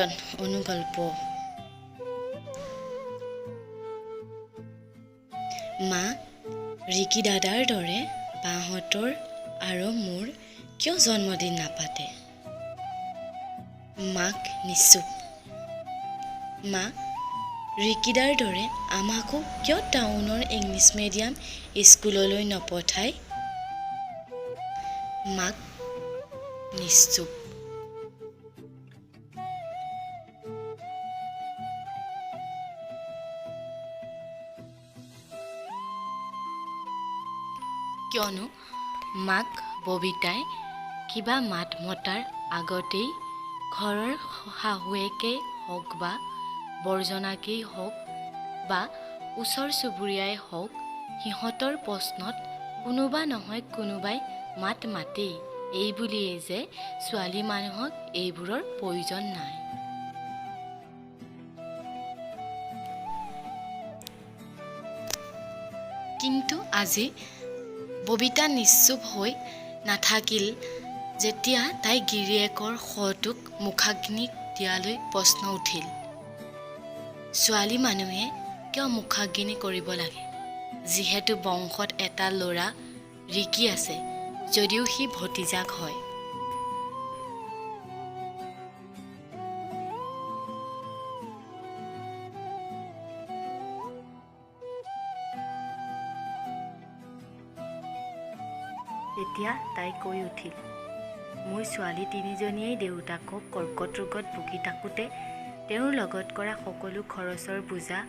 সনাতন অনুকল্প। মা, ৰিকি দাদাৰ দৰে বাহঁতৰ আৰু মোৰ কিয় জন্মদিন নাপাতে? মাক নিশ্চুপ। মা, ৰিকিদাৰ দৰে আমাকো কিয় টাউনৰ ইংলিছ মিডিয়াম স্কুললৈ নপঠায়? মাক নিশ্চুপ। কিয়নো মাক ববিতাই কিবা মাত মতাৰ আগতেই ঘৰৰ শাহুৱেকেই হওক বা বৰ্জনাকেই হওক বা ওচৰ চুবুৰীয়াই হওক, সিহঁতৰ প্ৰশ্নত কোনোবা নহয় কোনোবাই মাত মাতেই, এই বুলিয়েই যে ছোৱালী মানুহক এইবোৰৰ প্ৰয়োজন নাই। কিন্তু আজি ববিতা নিশ্চুপ হৈ নাথাকিল যেতিয়া তাই গিৰিয়েকৰ শটোক মুখাগ্নি দিয়ালৈ প্ৰশ্ন উঠিল। ছোৱালী মানুহে কিয় মুখাগ্নি কৰিব লাগে? যিহেতু বংশত এটা ল'ৰা ৰিকি আছে, যদিও সি ভতিজাক হয়। তেতিয়া তাই কৈ উঠিল, মোৰ ছোৱালী তিনিজনীয়েই দেউতাকক কৰ্কট ৰোগত ভুগি থাকোঁতে তেওঁৰ লগত কৰা সকলো খৰচৰ বোজা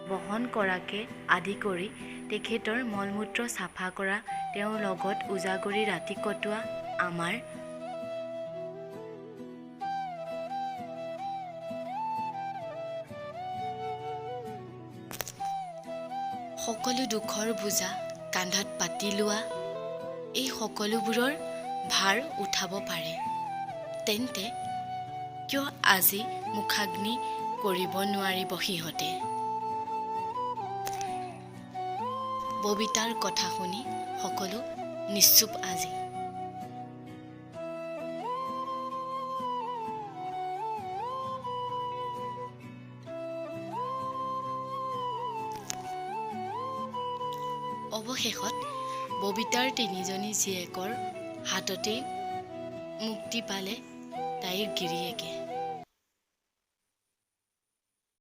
বহন কৰাকে আদি কৰি তেখেতৰ মলমূত্ৰ চাফা কৰা, তেওঁৰ লগত উজাগৰি ৰাতি কটোৱা, আমাৰ সকলো দুখৰ বোজা কান্ধত পাতি লোৱা, এই সকলোবোৰৰ ভাৰ উঠাব পাৰে। তেন্তে কিয় আজি মুখাগ্নি কৰিব নোৱাৰিব সিহঁতে? ববিতাৰ কথা শুনি সকলো নিশ্চুপ আজি। অৱশেষত ববিতাৰ তিনিজনী জীয়েকৰ হাততেই মুক্তি পালে তাইৰ গিৰিয়েকে।